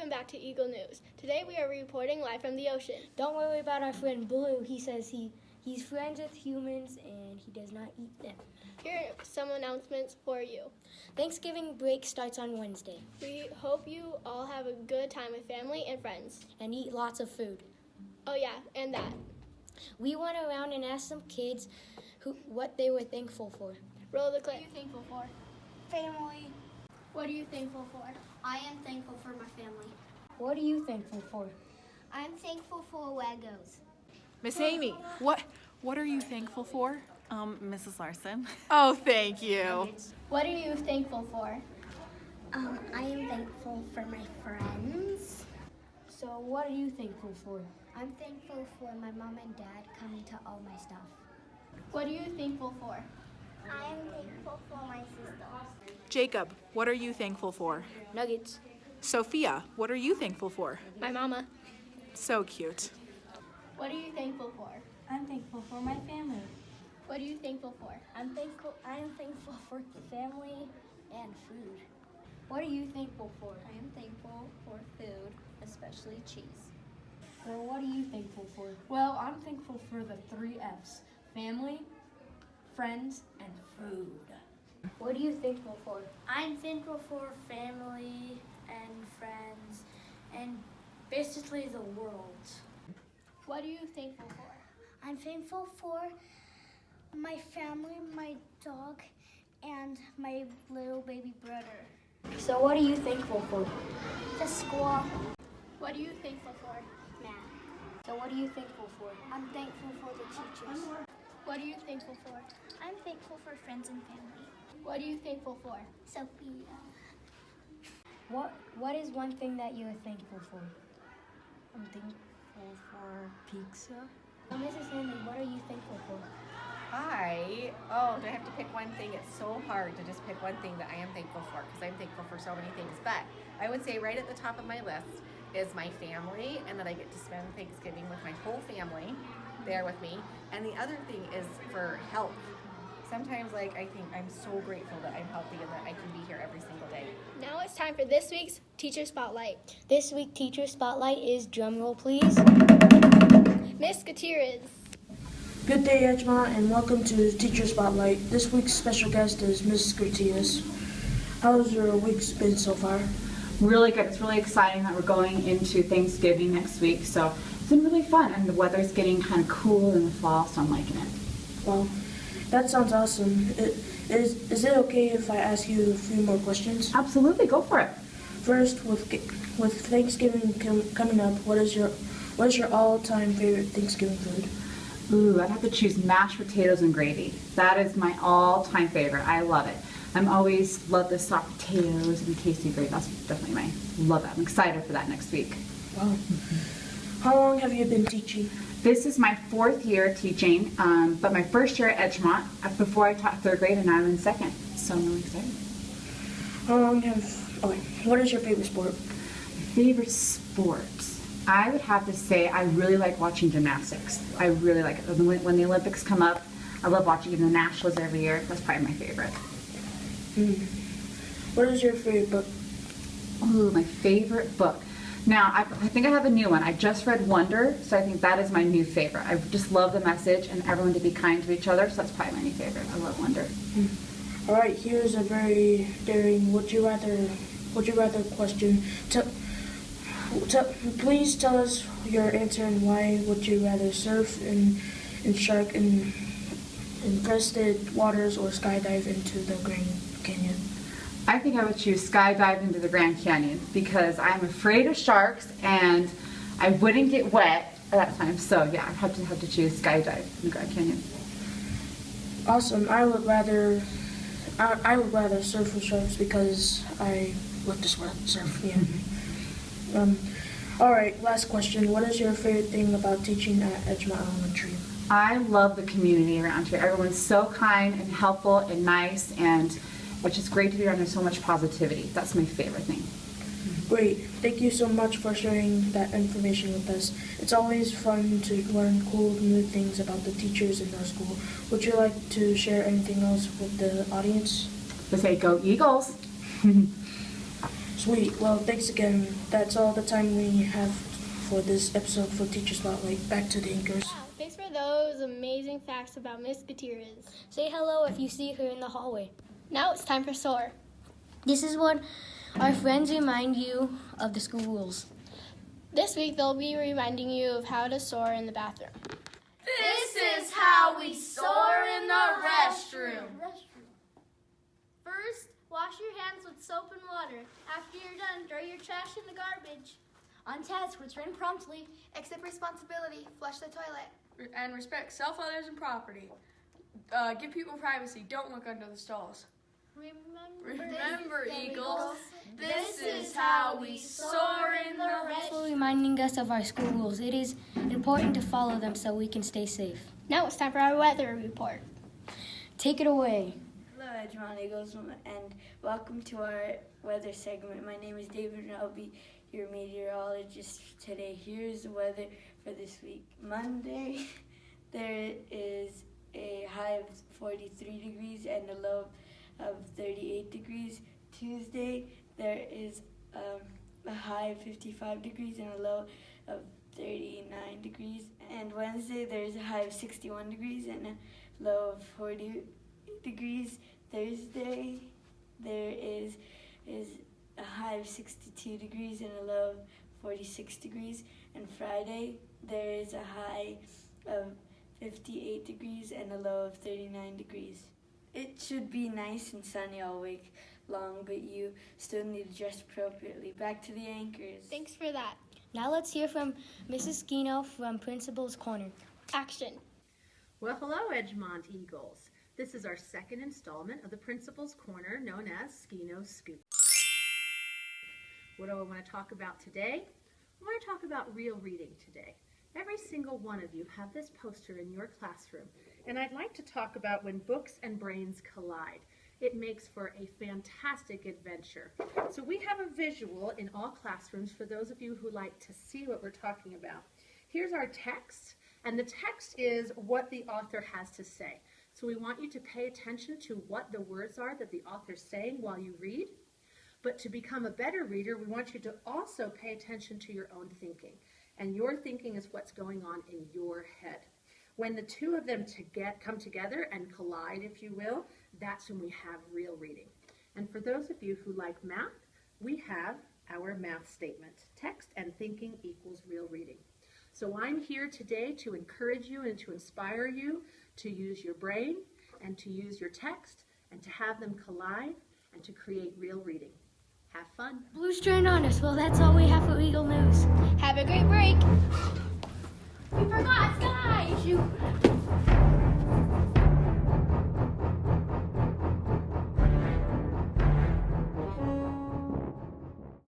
Welcome back to Eagle News. Today we are reporting live from the ocean. Don't worry about our friend Blue. He says he's friends with humans and he does not eat them. Here are some announcements for you. Thanksgiving break starts on Wednesday. We hope you all have a good time with family and friends. And eat lots of food. Oh yeah, and that. We went around and asked some kids what they were thankful for. Roll the clip. What are you thankful for? Family. What are you thankful for? I am thankful for my family. What are you thankful for? I'm thankful for Legos. Miss Amy, what are you thankful for? Mrs. Larson. Oh, thank you. What are you thankful for? I am thankful for my friends. So what are you thankful for? I'm thankful for my mom and dad coming to all my stuff. What are you thankful for? I am thankful for my sister. Jacob, what are you thankful for? Nuggets. Sophia, what are you thankful for? My mama. So cute. What are you thankful for? I'm thankful for my family. What are you thankful for? I am thankful for family and food. What are you thankful for? I am thankful for food, especially cheese. Well, what are you thankful for? Well, I'm thankful for the 3 F's: family, friends, and food. What are you thankful for? I'm thankful for family and friends and basically the world. What are you thankful for? I'm thankful for my family, my dog, and my little baby brother. So what are you thankful for? The school. What are you thankful for? Math. So what are you thankful for? I'm thankful for the teachers. What are you thankful for? I'm thankful for friends and family. What are you thankful for? Sophia. What is one thing that you're thankful for? I'm thankful for pizza. Mrs. Hanley, what are you thankful for? Do I have to pick one thing? It's so hard to just pick one thing that I am thankful for because I'm thankful for so many things. But I would say right at the top of my list is my family and that I get to spend Thanksgiving with my whole family there with me. And the other thing is for health. Sometimes I think I'm so grateful that I'm healthy and that I can be here every single day. Now it's time for this week's Teacher Spotlight. This week Teacher Spotlight is, drumroll please, Miss Gutierrez. Good day, Edgemont, and welcome to Teacher Spotlight. This week's special guest is Ms. Gutierrez. How's your week been so far? Really good. It's really exciting that we're going into Thanksgiving next week, so it's been really fun, and the weather's getting kind of cool in the fall, so I'm liking it. Well, that sounds awesome. Is it okay if I ask you a few more questions? Absolutely, go for it. First, with Thanksgiving coming up, what is your all-time favorite Thanksgiving food? Ooh, I'd have to choose mashed potatoes and gravy. That is my all-time favorite. I love it. I'm always love the soft potatoes and tasty gravy. That's definitely love that. I'm excited for that next week. Wow. How long have you been teaching? This is my 4th year teaching, but my first year at Edgemont, before I taught 3rd grade, and now I'm in 2nd, so I'm really excited. What is your favorite sport? Favorite sports? I would have to say I really like watching gymnastics. I really like it. When the Olympics come up, I love watching the nationals every year. That's probably my favorite. What is your favorite book? Ooh, my favorite book. Now, I think I have a new one. I just read Wonder, so I think that is my new favorite. I just love the message and everyone to be kind to each other, so that's probably my new favorite. I love Wonder. All right, here's a very daring would you rather question. Please tell us your answer and why would you rather surf in shark infested waters or skydive into the Grand Canyon? I think I would choose skydive into the Grand Canyon because I'm afraid of sharks and I wouldn't get wet at that time. So yeah, I'd have to choose skydive in the Grand Canyon. Awesome. I would rather surf with sharks because I love to surf. Yeah. All right. Last question. What is your favorite thing about teaching at Edgemont Elementary? I love the community around here. Everyone's so kind and helpful and nice, and it's just great to be around. There's so much positivity. That's my favorite thing. Great. Thank you so much for sharing that information with us. It's always fun to learn cool new things about the teachers in our school. Would you like to share anything else with the audience? Let's say go Eagles. Sweet. Well, thanks again. That's all the time we have for this episode for Teacher Spotlight. Back to the anchors. Wow, thanks for those amazing facts about Miss Gutierrez. Say hello if you see her in the hallway. Now it's time for SOAR. This is what our friends remind you of the school rules. This week they'll be reminding you of how to soar in the bathroom. This is how we soar in the restroom. First, wash your hands with soap and water. After you're done, throw your trash in the garbage. On tests, return promptly. Accept responsibility. Flush the toilet. And respect self, others, and property. Give people privacy. Don't look under the stalls. Remember, Eagles, this is how we soar in the restroom. For reminding us of our school rules. It is important to follow them so we can stay safe. Now it's time for our weather report. Take it away. Hello, Edgemont Eagles, and welcome to our weather segment. My name is David, and I'll be your meteorologist today. Here's the weather for this week. Monday, there is a high of 43 degrees and a low of 38 degrees. Tuesday, there is a high of 55 degrees and a low of 39 degrees. And Wednesday, there's a high of 61 degrees and a low of 40 degrees. Thursday, there is a high of 62 degrees and a low of 46 degrees. And Friday, there is a high of 58 degrees and a low of 39 degrees. It should be nice and sunny all week long, but you still need to dress appropriately. Back to the anchors. Thanks for that. Now let's hear from Mrs. Skino from Principal's Corner. Action. Well, hello, Edgemont Eagles. This is our second installment of the Principal's Corner, known as Skino Scoop. What do I want to talk about today? I want to talk about real reading today. Every single one of you have this poster in your classroom, and I'd like to talk about when books and brains collide. It makes for a fantastic adventure. So we have a visual in all classrooms for those of you who like to see what we're talking about. Here's our text, and the text is what the author has to say. So we want you to pay attention to what the words are that the author's saying while you read. But to become a better reader, we want you to also pay attention to your own thinking. And your thinking is what's going on in your head. When the two of them come together and collide, if you will, that's when we have real reading. And for those of you who like math, we have our math statement. Text and thinking equals real reading. So I'm here today to encourage you and to inspire you to use your brain and to use your text and to have them collide and to create real reading. Have fun. Blues turned on us. Well, that's all we have for Eagle News. Have a great break. We forgot Sky! Shoot.